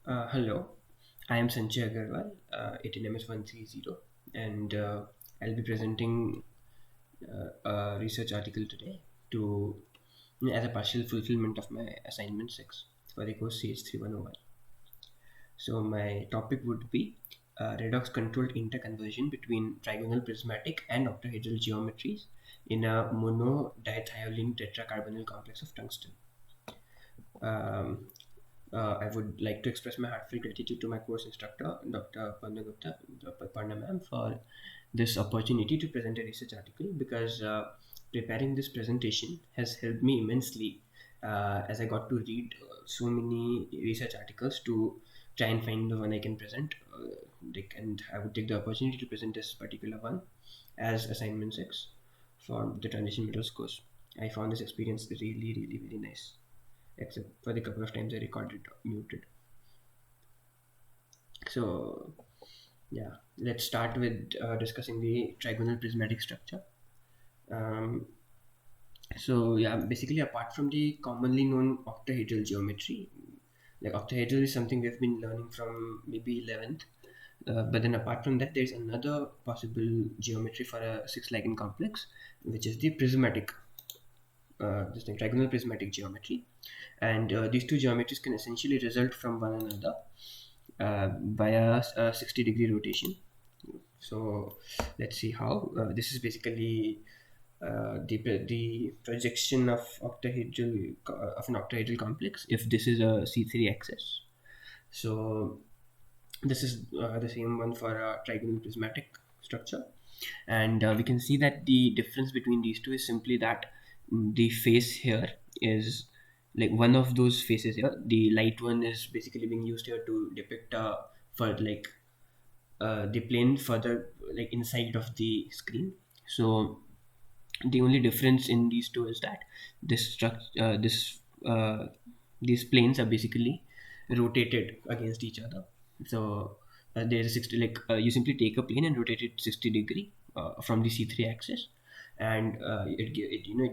Hello, I am Sanjay Agarwal, 18MS130, and I'll be presenting a research article today to as a partial fulfillment of my assignment 6 for the course CH3101. So my topic would be redox-controlled interconversion between trigonal prismatic and octahedral geometries in a monodithiolene tetracarbonyl complex of tungsten. Um, I would like to express my heartfelt gratitude to my course instructor, Dr. Parna ma'am, for this opportunity to present a research article because preparing this presentation has helped me immensely as I got to read so many research articles to try and find the one I can present. And I would take the opportunity to present this particular one as assignment 6 for the transition metals course. I found this experience really, really, very nice, except for the couple of times I recorded muted. So yeah, let's start with discussing the trigonal prismatic structure. Um, so yeah, basically apart from the commonly known octahedral geometry, like octahedral is something we've been learning from maybe 11th. But then apart from that, there's another possible geometry for a six ligand complex, which is the prismatic, this thing, trigonal prismatic geometry. And these two geometries can essentially result from one another via a 60-degree rotation. So let's see how. This is basically the projection of an octahedral complex if this is a C3 axis. So this is the same one for a trigonal prismatic structure, and we can see that the difference between these two is simply that the face here is like one of those faces here. The light one is basically being used here to depict for like the plane further like inside of the screen. So the only difference in these two is that this structure these planes are basically rotated against each other. So there's a 60, like you simply take a plane and rotate it 60 degree from the C3 axis, and it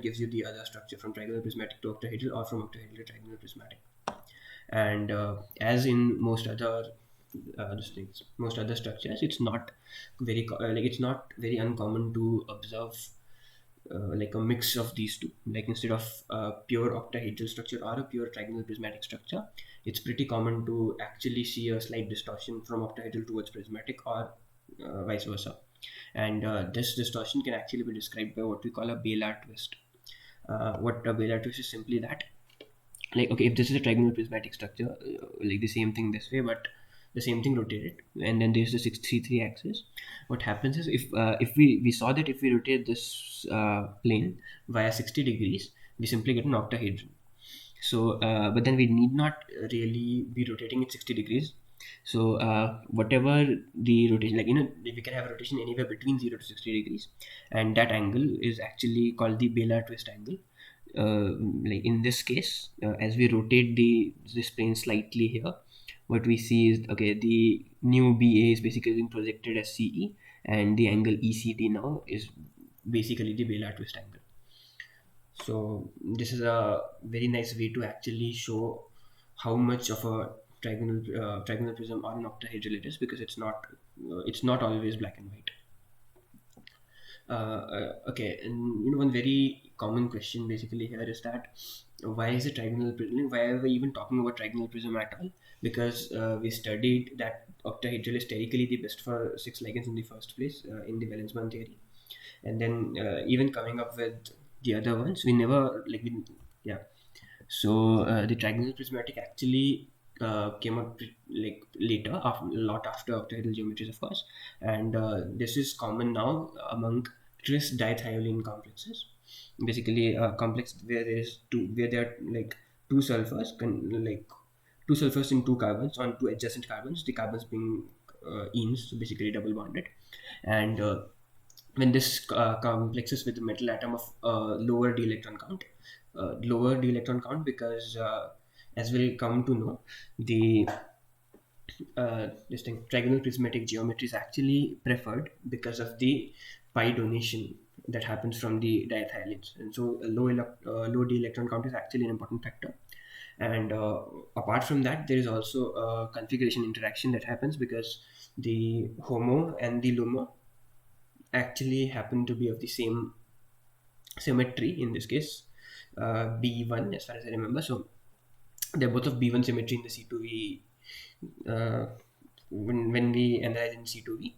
gives you the other structure from trigonal prismatic to octahedral, or from octahedral to trigonal prismatic. And as in most other structures, it's not it's not very uncommon to observe like a mix of these two. Like instead of a pure octahedral structure or a pure trigonal prismatic structure, it's pretty common to actually see a slight distortion from octahedral towards prismatic, or vice versa. And this distortion can actually be described by what we call a Baylor twist. What a Baylor twist is simply that, like, okay, if this is a trigonal prismatic structure, like the same thing this way, but the same thing rotated, and then there's the 633 axis. What happens is, if we saw that if we rotate this plane via 60 degrees, we simply get an octahedron. So but then we need not really be rotating it 60 degrees. So whatever the rotation, like, we can have a rotation anywhere between 0 to 60 degrees, and that angle is actually called the Baylor twist angle. Like in this case, as we rotate this plane slightly here, what we see is, okay, the new BA is basically being projected as CE, and the angle ECD now is basically the Baylor twist angle. So this is a very nice way to actually show how much of a trigonal prism or an octahedral it is, because it's not always black and white. Okay, and one very common question basically here is that, why is it trigonal prism? Why are we even talking about trigonal prism at all? Because we studied that octahedral is sterically the best for six ligands in the first place in the valence band theory, and then even coming up with the other ones, we never yeah. So the trigonal prismatic actually came up like later, a lot after octahedral geometries, of course, and this is common now among tris dithiolene complexes. Basically, a complex where there are like two sulfurs, like two sulfurs in two carbons on two adjacent carbons, the carbons being enes, so basically double bonded, and when this complexes with the metal atom of lower d electron count, because as we'll come to know, the this thing, trigonal prismatic geometry is actually preferred because of the pi donation that happens from the dithiolines, and so a low d electron count is actually an important factor. And apart from that, there is also a configuration interaction that happens because the HOMO and the LUMO actually happen to be of the same symmetry, in this case B1 as far as I remember. So they're both of B1 symmetry in the C2V when we analyze in C2V,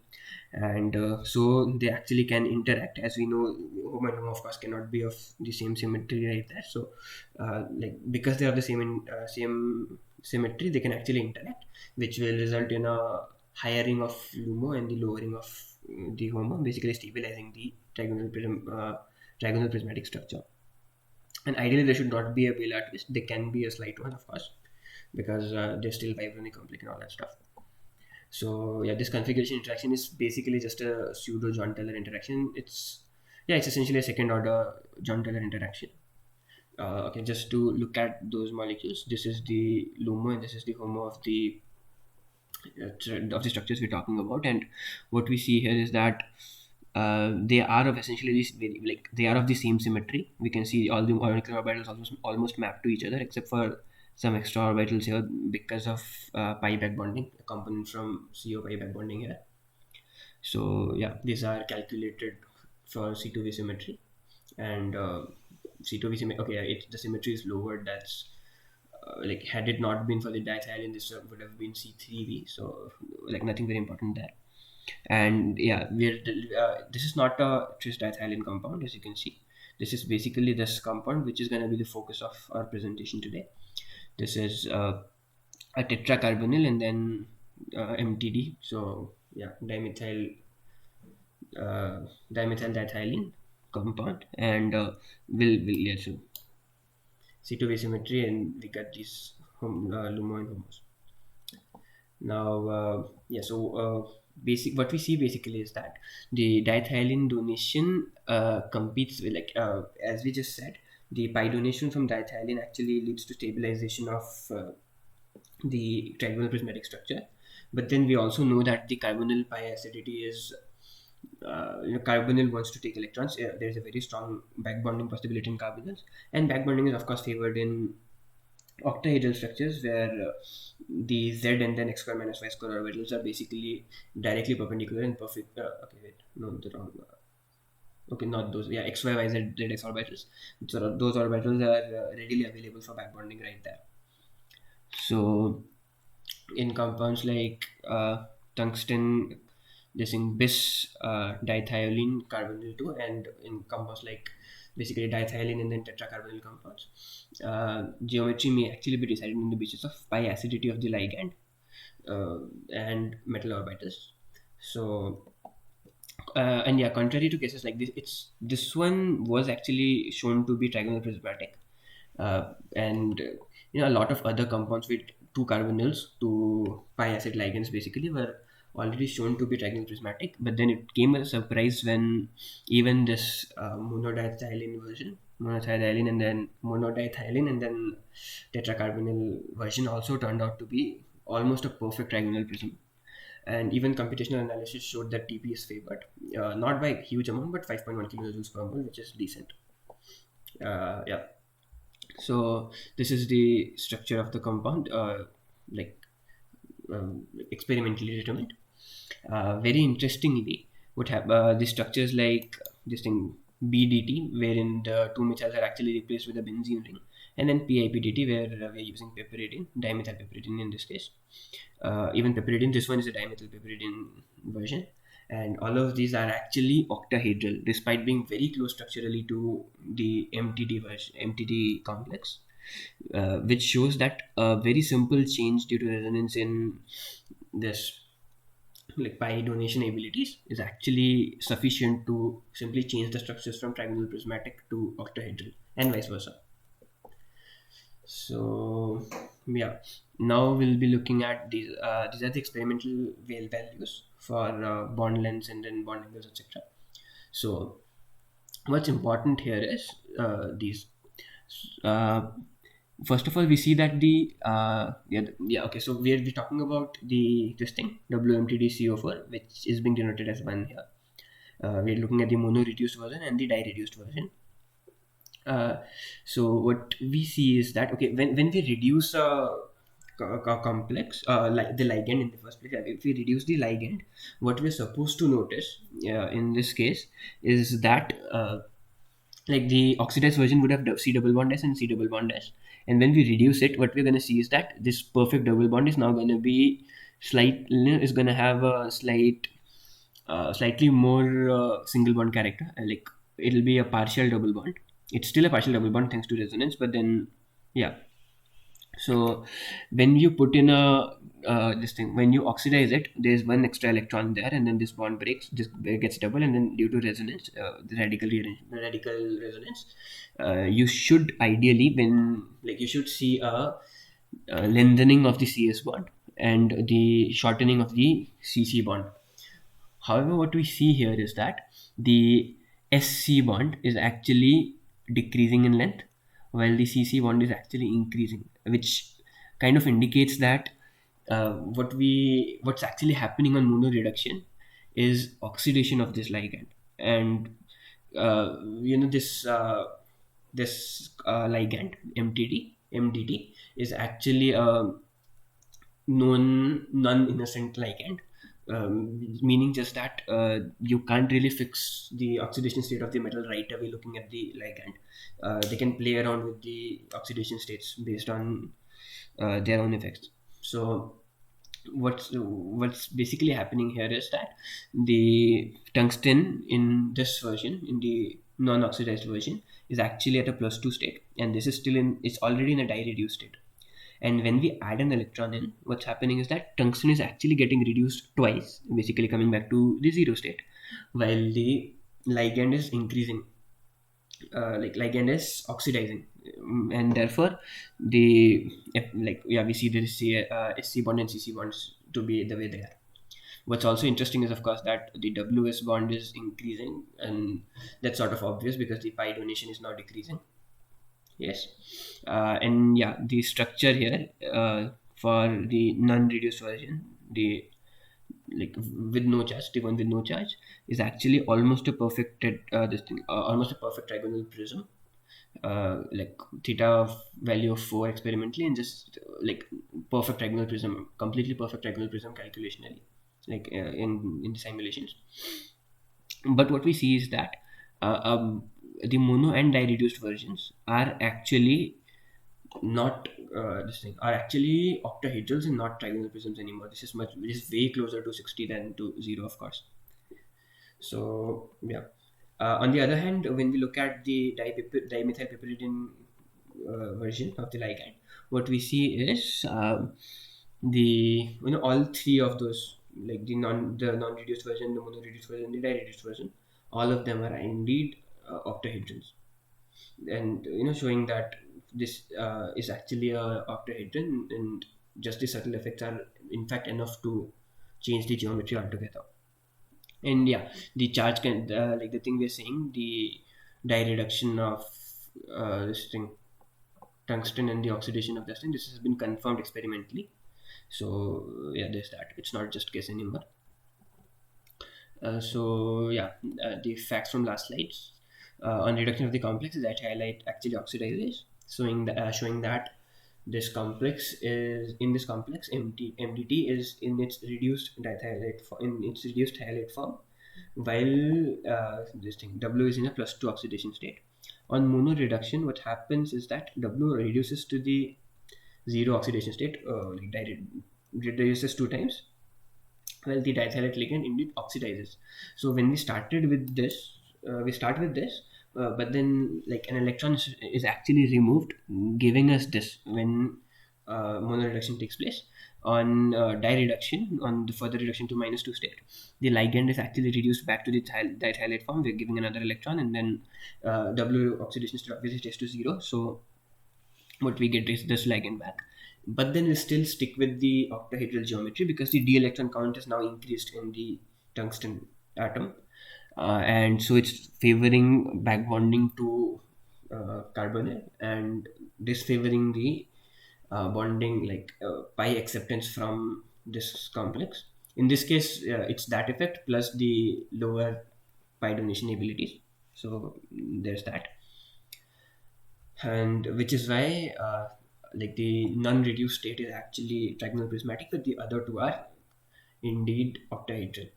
and so they actually can interact. As we know, HOMO and LUMO of course cannot be of the same symmetry right there. So like because they have the same symmetry, they can actually interact, which will result in a highering of LUMO and the lowering of the HOMO, basically stabilizing the trigonal prismatic structure. And ideally, there should not be a velar twist. There can be a slight one, of course, because there's still vibronic complex and all that stuff. So yeah, this configuration interaction is basically just a pseudo John Teller interaction. It's essentially a second order John Teller interaction. Okay, just to look at those molecules, this is the LUMO and this is the HOMO of the structures we're talking about. And what we see here is that they are of essentially this they are of the same symmetry. We can see all the molecular orbitals almost map to each other, except for some extra orbitals here because of pi back bonding, a component from CO pi back bonding here. So yeah, these are calculated for C2V symmetry, and C2V symmetry. Okay, the symmetry is lowered. That's like had it not been for the dithiolene, this would have been C3V. So like nothing very important there. And yeah, this is not a tris dithiolene compound, as you can see. This is basically this compound, which is going to be the focus of our presentation today. This is a tetracarbonyl and then MTD. So yeah, dimethyl dithiolene compound, and will so C2V symmetry, and we got these LUMO and HOMOs. Now basic what we see basically is that the dithiolene donation competes with, like as we just said, the pi donation from dithiolene actually leads to stabilization of the trigonal prismatic structure. But then we also know that the carbonyl pi acidity is carbonyl wants to take electrons. There is a very strong back bonding possibility in carbonyls, and back bonding is of course favored in octahedral structures where the z and then x square minus y square orbitals are basically directly perpendicular and perfect. Okay, wait, no, the wrong. Okay, not those. Yeah, x, y, y, z, z, x orbitals. So those orbitals are readily available for back bonding right there. So in compounds like tungsten, this in bis dithiolene carbonyl 2, and in compounds like basically dithiolene and then tetracarbonyl compounds, geometry may actually be decided on the basis of pi acidity of the ligand and metal orbitals. So and yeah, contrary to cases like this one was actually shown to be trigonal prismatic, and a lot of other compounds with two carbonyls, two pi acid ligands basically, were already shown to be trigonal prismatic. But then it came as a surprise when even this monodithiolene and then tetracarbonyl version also turned out to be almost a perfect trigonal prism. And even computational analysis showed that TP is favored, not by a huge amount, but 5.1 kilojoules per mole, which is decent. Yeah. So this is the structure of the compound, experimentally determined. Very interestingly, what the structures like this thing BDT, wherein the two methyls are actually replaced with a benzene ring, and then PIPDT, where we are using piperidine, dimethylpiperidine in this case. Even piperidine, this one is a dimethylpiperidine version, and all of these are actually octahedral, despite being very close structurally to the MTD complex, which shows that a very simple change due to resonance in this like pi donation abilities is actually sufficient to simply change the structures from trigonal prismatic to octahedral and vice versa. So yeah, now we'll be looking at these. These are the experimental Weyl values for bond lengths and then bond angles, etc. So what's important here is these. First of all, we see that the okay. So we're talking about this thing WMTDCO4, which is being denoted as 1 here. We're looking at the mono reduced version and the di reduced version. Uh, so what we see is that, okay, when we reduce a complex, like the ligand in the first place, if we reduce the ligand, what we're supposed to notice in this case is that like the oxidized version would have C double bond S and C double bond S, and when we reduce it, what we're going to see is that this perfect double bond is now going to be is going to have a slightly more single bond character. Like it'll be a partial double bond. It's still a partial double bond thanks to resonance, but then yeah. So when you put in a this thing, when you oxidize it, there's one extra electron there, and then this bond breaks, this gets double, and then due to resonance, the radical resonance, you should ideally, when like you should see a lengthening of the CS bond and the shortening of the CC bond. However, what we see here is that the SC bond is actually decreasing in length, while the CC bond is actually increasing, which kind of indicates that what's actually happening on mono reduction is oxidation of this ligand, and this ligand MDT is actually a non-innocent ligand, meaning just that you can't really fix the oxidation state of the metal right away looking at the ligand. They can play around with the oxidation states based on their own effects. So what's basically happening here is that the tungsten in this version, in the non-oxidized version, is actually at a +2 state, and this is still it's already in a dye-reduced state. And when we add an electron in, what's happening is that tungsten is actually getting reduced twice, basically coming back to the 0 state, while the ligand is increasing, like ligand is oxidizing. And therefore we see the SC bond and CC bonds to be the way they are. What's also interesting is, of course, that the WS bond is increasing, and that's sort of obvious because the pi donation is now decreasing. Yes. And yeah, the structure here for the non-reduced version, the like with no charge, the one with no charge, is actually almost a perfect almost a perfect trigonal prism, like theta value of 4 experimentally, and just like perfect trigonal prism, completely perfect trigonal prism calculationally, like in the simulations. But what we see is that the mono and di-reduced versions are actually not are actually octahedrals and not trigonal prisms anymore. This is way closer to 60 than to 0, of course. So yeah. On the other hand, when we look at the dimethylpiperidine version of the ligand, what we see is the all three of those, like the non-reduced version, the mono-reduced version, the di-reduced version, all of them are indeed octahedrals, and showing that this is actually a octahedron, and just the subtle effects are in fact enough to change the geometry altogether. And yeah, the charge can like the thing we're saying, the dye reduction of this thing tungsten and the oxidation of tungsten, this has been confirmed experimentally. So yeah, there's that. It's not just guess anymore. So yeah, the facts from last slides on reduction of the complex is that highlight actually oxidizes, showing that this complex is in this complex MDT is in its reduced halide form, while this thing W is in a +2 oxidation state. On mono reduction, what happens is that W reduces to the 0 oxidation state, reduces 2 times, well, the dithalate ligand indeed oxidizes. So when we started with this, but then like an electron is actually removed, giving us this when mono reduction takes place. On di reduction, on the further reduction to -2 state, the ligand is actually reduced back to the dithalate form. We're giving another electron, and then W oxidation state obviously takes to 0. So what we get is this ligand back. But then we still stick with the octahedral geometry because the d electron count is now increased in the tungsten atom, and so it's favoring back bonding to carbonyl and disfavoring the bonding, like pi acceptance from this complex. In this case, it's that effect plus the lower pi donation abilities. So there's that. and which is why like the non-reduced state is actually trigonal prismatic, but the other two are indeed octahedral.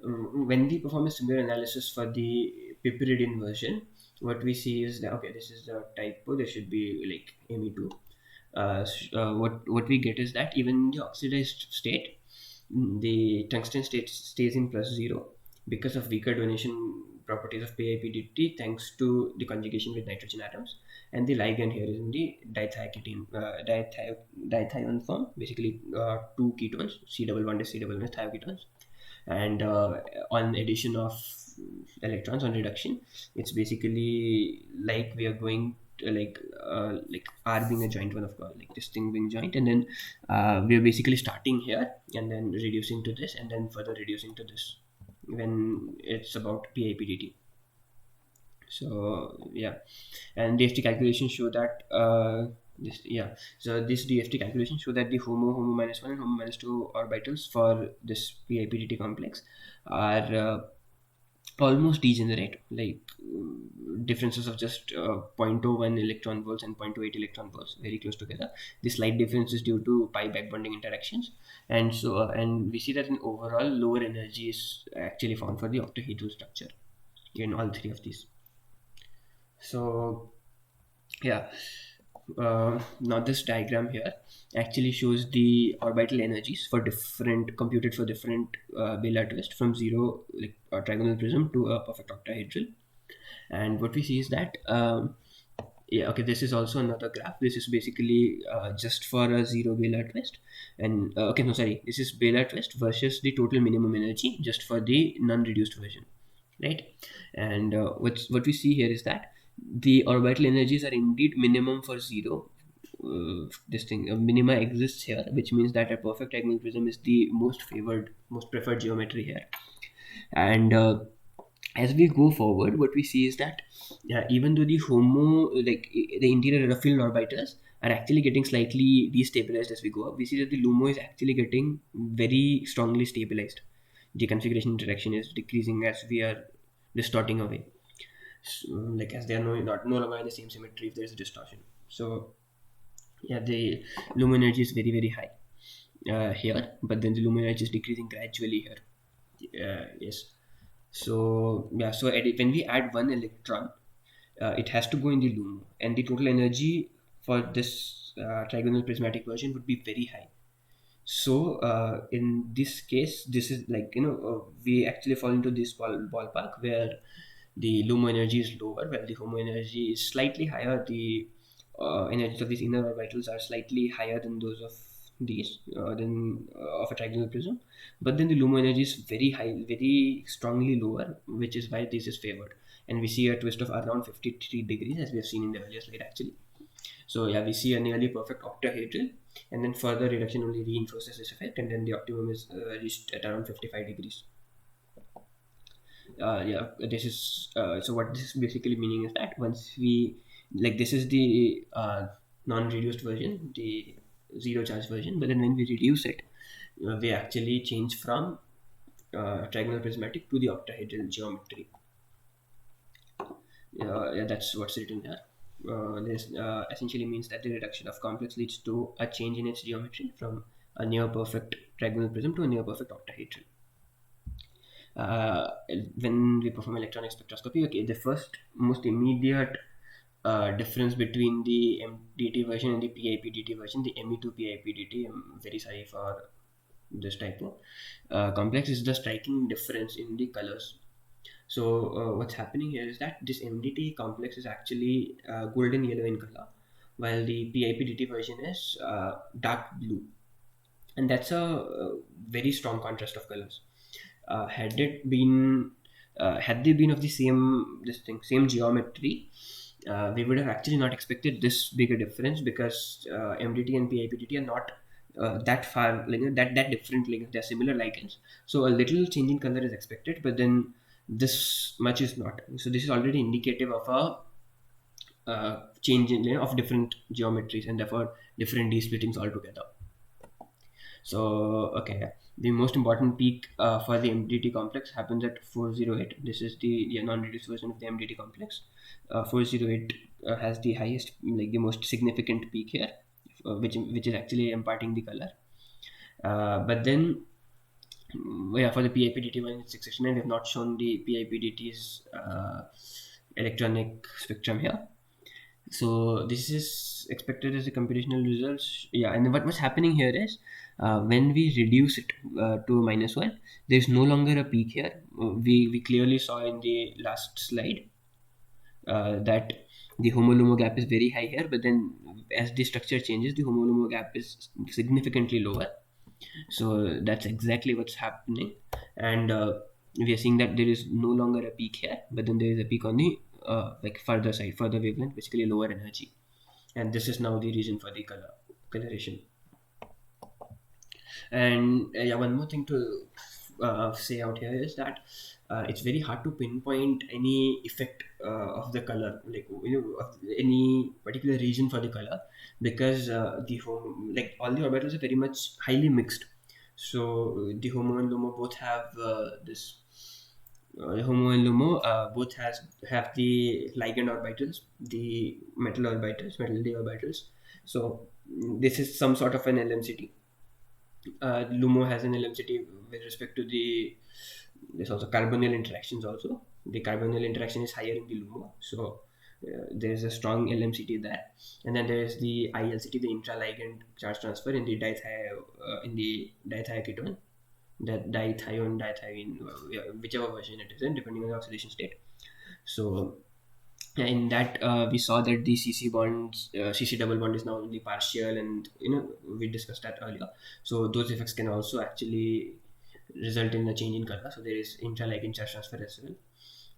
When we perform a similar analysis for the piperidine version, what we see is that okay, this is the typo. There should be like Me2. What we get is that even in the oxidized state, the tungsten state stays in +0 because of weaker donation properties of PIPDT thanks to the conjugation with nitrogen atoms, and the ligand here is in the dithione form, basically two ketones, C11 to C11 thioketones, and on addition of electrons on reduction, it's basically like we are going to, like R being a joint one of course, like this thing being joint, and then we are basically starting here and then reducing to this and then further reducing to this when it's about PIPDT. So yeah, and DFT calculations show that this DFT calculations show that the homo minus 1 and homo minus 2 orbitals for this PIPDT complex are almost degenerate, like differences of just 0.01 electron volts and 0.28 electron volts, very close together. The slight difference is due to pi backbonding interactions, and so and we see that in overall lower energy is actually found for the octahedral structure in all three of these. So yeah, now this diagram here actually shows the orbital energies for different computed for different Baylor twist from zero, like a trigonal prism, to a perfect octahedral. And what we see is that yeah, okay, this is also another graph. This is basically just for a zero Baylor twist, and okay, no, sorry, this is Baylor twist versus the total minimum energy just for the non-reduced version, right? And what we see here is that the orbital energies are indeed minimum for zero. This thing minima exists here, which means that a perfect diagonal prism is the most preferred geometry here. And as we go forward, what we see is that even though the the interior Ruffin orbitals are actually getting slightly destabilized as we go up, we see that the LUMO is actually getting very strongly stabilized. The configuration interaction is decreasing as we are distorting away. So, like as they are no longer in the same symmetry if there's a distortion. So yeah, the LUMO energy is very high here, but then the LUMO energy is decreasing gradually here. Yes. So yeah, so when we add one electron, it has to go in the LUMO, and the total energy for this trigonal prismatic version would be very high. So in this case, this is like we actually fall into this ballpark where the LUMO energy is lower, while the HOMO energy is slightly higher. The energies of these inner orbitals are slightly higher than those of these of a trigonal prism, but then the LUMO energy is very high, very strongly lower, which is why this is favored, and we see a twist of around 53 degrees as we have seen in the earlier slide actually. So yeah, we see a nearly perfect octahedral, and then further reduction only reinforces this effect, and then the optimum is reached at around 55 degrees. Yeah, this is so what this is basically meaning is that once we this is the non-reduced version, the zero charge version, but then when we reduce it, we actually change from trigonal prismatic to the octahedral geometry. Yeah, that's what's written here. This essentially means that the reduction of complex leads to a change in its geometry from a near perfect trigonal prism to a near perfect octahedral. When we perform electronic spectroscopy, okay, the first most immediate difference between the MDT version and the PIPDT version, the Me2 PIPDT, I'm very sorry for this typo, complex, is the striking difference in the colors. So what's happening here is that this MDT complex is actually golden yellow in color, while the PIPDT version is dark blue, and that's a very strong contrast of colors. Had they been of the same geometry, we would have actually not expected this bigger difference, because MDT and PIPDT are not that far, that different. They're similar ligands, so a little change in color is expected, but then this much is not. So this is already indicative of a change in of different geometries, and therefore different d-splittings altogether. So, okay, yeah. The most important peak for the MDT complex happens at 408. This is the non-reduced version of the MDT complex. 408 has the highest, like the most significant peak here, which is actually imparting the color. But then, yeah, for the PIPDT1 in 669, we have not shown the PIPDT's electronic spectrum here. So this is expected as a computational results. Yeah, and what's happening here is when we reduce it to -1, there's no longer a peak here. We clearly saw in the last slide that the homo-lumo gap is very high here, but then as the structure changes, the homo-lumo gap is significantly lower. So that's exactly what's happening, and we are seeing that there is no longer a peak here, but then there is a peak on the like further side, further wavelength, basically lower energy, and this is now the reason for the coloration. And yeah, one more thing to say out here is that it's very hard to pinpoint any effect of the color, like of any particular reason for the color, because like all the orbitals are very much highly mixed. So the HOMO and LUMO both have this. The HOMO and LUMO both have the ligand orbitals, the metal orbitals, metal d orbitals. So this is some sort of an LMCT. LUMO has an LMCT with respect to there's also carbonyl interactions also. The carbonyl interaction is higher in the LUMO, so there is a strong LMCT there. And then there is the ILCT, the intraligand charge transfer in the dithioketone, that dithione, whichever version it is in, depending on the oxidation state. So in that we saw that the CC double bond is now only partial, and we discussed that earlier. So those effects can also actually result in a change in color. So there is intraligand charge transfer as well,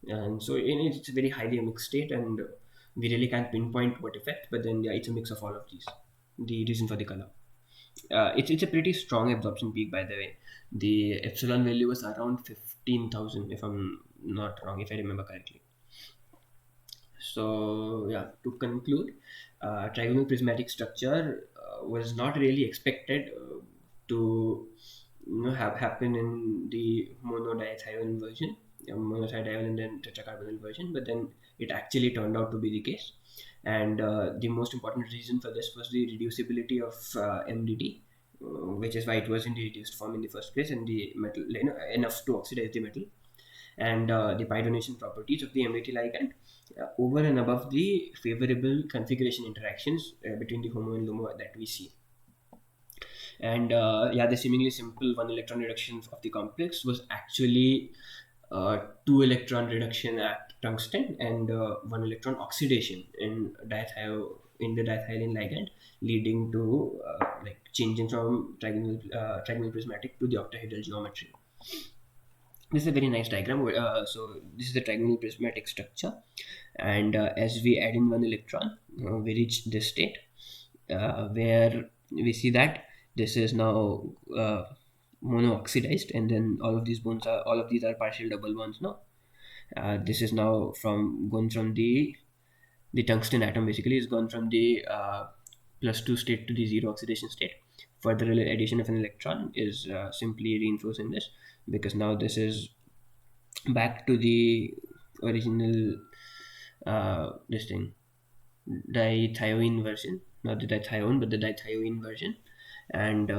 and so it's a very highly mixed state, and we really can't pinpoint what effect, but then yeah, it's a mix of all of these, the reason for the color. It's a pretty strong absorption peak, by the way. The epsilon value was around 15,000, if I'm not wrong, if I remember correctly. So yeah, to conclude, trigonal prismatic structure was not really expected to have happen in the monodithiolene version, monodithiolene and then tetracarbonyl version, but then it actually turned out to be the case. And the most important reason for this was the reducibility of MDT, which is why it was in the reduced form in the first place, and the metal enough to oxidize the metal, and the pi donation properties of the MDT ligand over and above the favorable configuration interactions between the HOMO and LUMO that we see. And yeah, the seemingly simple one electron reduction of the complex was actually 2 electron reduction at tungsten and 1 electron oxidation in the dithiolene ligand, leading to like changing from trigonal prismatic to the octahedral geometry. This is a very nice diagram. So this is the trigonal prismatic structure, and as we add in 1 electron, we reach this state where we see that this is now mono-oxidized, and then all of these are partial double bonds now. This is now gone from the tungsten atom, basically is gone from the +2 state to the 0 oxidation state. Further addition of an electron is simply reinforcing this, because now this is back to the original this thing, dithione version, not the dithione but the dithione version. And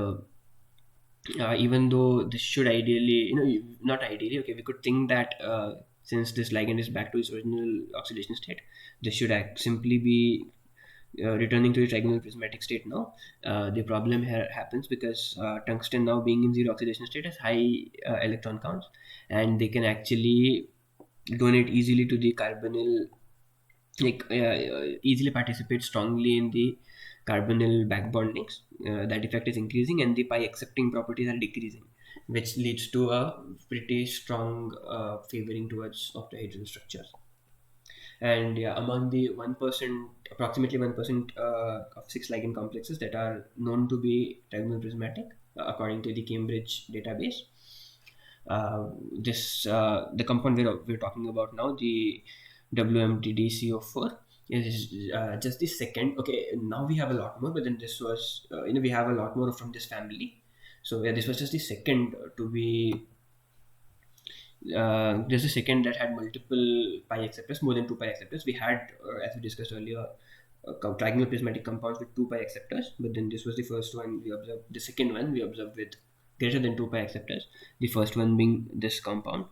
even though this should ideally, not ideally, okay, we could think that since this ligand is back to its original oxidation state, this should simply be returning to the trigonal prismatic state now. The problem here happens because tungsten, now being in 0 oxidation state, has high electron counts, and they can actually donate easily to the carbonyl, like easily participate strongly in the carbonyl back bondings. That effect is increasing, and the pi accepting properties are decreasing, which leads to a pretty strong favoring towards octahedral structures. And yeah, among the 1%, approximately 1% of 6 ligand complexes that are known to be trigonal prismatic, according to the Cambridge database, the compound we're talking about now, the WMTDCO4, is just the second. Okay, now we have a lot more, but then this was we have a lot more from this family. So yeah, this was just the second to be. There's a second that had multiple pi acceptors, more than 2 pi acceptors. We had, as we discussed earlier, trigonal prismatic compounds with 2 pi acceptors, but then this was the first one we observed. The second one we observed with greater than 2 pi acceptors. The first one being this compound.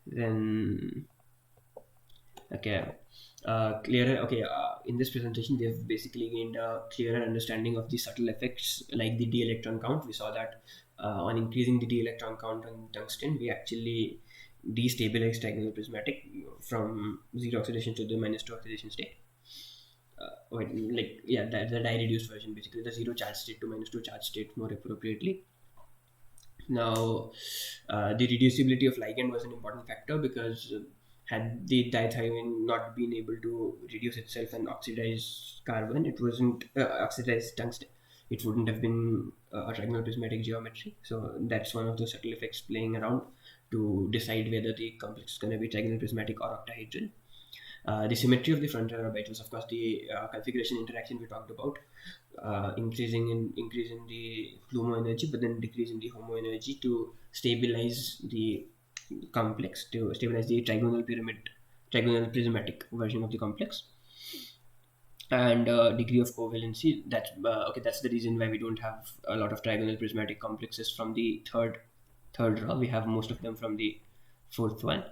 Then, okay, clearer. Okay, in this presentation, we have basically gained a clearer understanding of the subtle effects like the d electron count. We saw that on increasing the d electron count on tungsten, we actually destabilize trigonal prismatic from 0 oxidation to the -2 oxidation state. The dye reduced version, basically the 0 charge state to -2 charge state more appropriately. Now, the reducibility of ligand was an important factor because had the dithiolene not been able to reduce itself and oxidize carbon, it wasn't oxidize tungsten. It wouldn't have been a trigonal prismatic geometry. So that's one of the subtle effects playing around to decide whether the complex is going to be trigonal prismatic or octahedral. The symmetry of the frontal orbit was, of course, the configuration interaction we talked about, increasing the Plumo energy, but then decreasing the HOMO energy to stabilize the complex, to stabilize the trigonal prismatic version of the complex. And degree of covalency. That's That's the reason why we don't have a lot of trigonal prismatic complexes from the third row. We have most of them from the fourth one.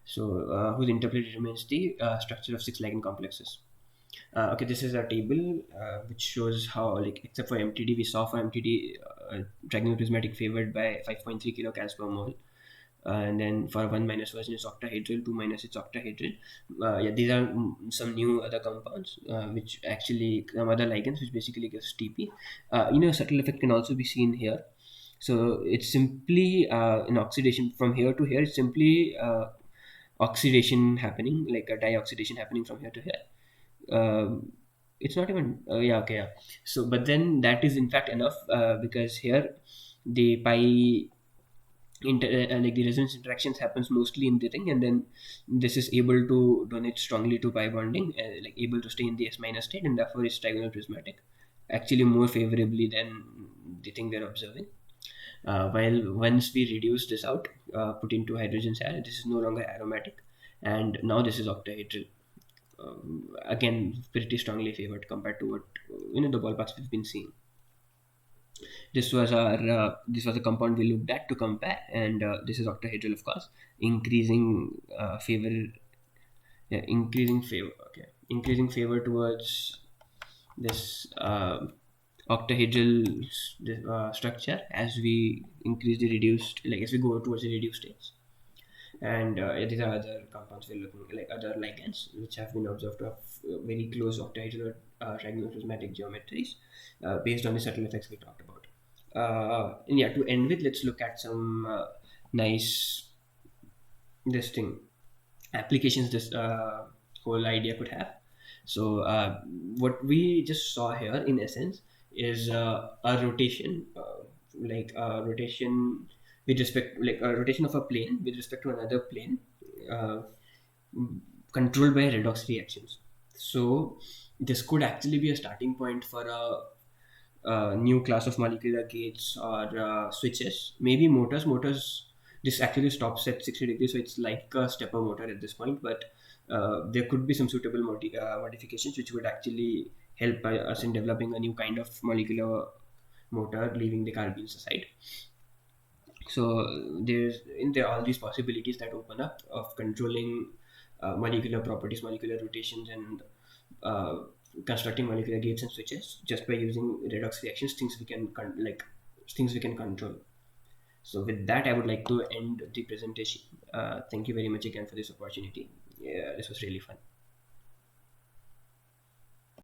So whose interplay remains the structure of 6 ligand complexes. This is a table which shows how, like, except for MTD, we saw for MTD trigonal prismatic favored by 5.3 kilocals per mole. And then for 1 minus version is octahedral, 2 minus it's octahedral. These are some new other compounds, which actually some other ligands, which basically gives TP. Subtle effect can also be seen here. So it's simply an oxidation from here to here. It's simply oxidation happening, like a dioxidation happening from here to here. It's not even So but then that is in fact enough, because here the pi like the resonance interactions happens mostly in the ring, and then this is able to donate strongly to pi bonding, like able to stay in the S minus state, and therefore is trigonal prismatic, actually more favorably than the thing we're observing. While once we reduce this out, put into hydrogens here, this is no longer aromatic, and now this is octahedral. Again, pretty strongly favored compared to what the ballparks we've been seeing. This was a compound we looked at to compare, and this is octahedral, of course, increasing favor towards this octahedral structure as we increase the reduced, like as we go towards the reduced states. And these are other compounds we're looking, like other ligands which have been observed to have very close octahedral trigonal prismatic geometries based on the subtle effects we talked about. To end with, let's look at some nice applications this whole idea could have. So what we just saw here in essence is a rotation, with respect, like a rotation of a plane with respect to another plane, controlled by redox reactions. So this could actually be a starting point for a new class of molecular gates or switches, maybe motors. This actually stops at 60 degrees, so it's like a stepper motor at this point, but there could be some suitable modifications which would actually help us in developing a new kind of molecular motor, leaving the carbines aside. So there are all these possibilities that open up of controlling molecular properties, molecular rotations, and constructing molecular gates and switches just by using redox reactions, things we can control. So with that, I would like to end the presentation. Thank you very much again for this opportunity. Yeah, this was really fun.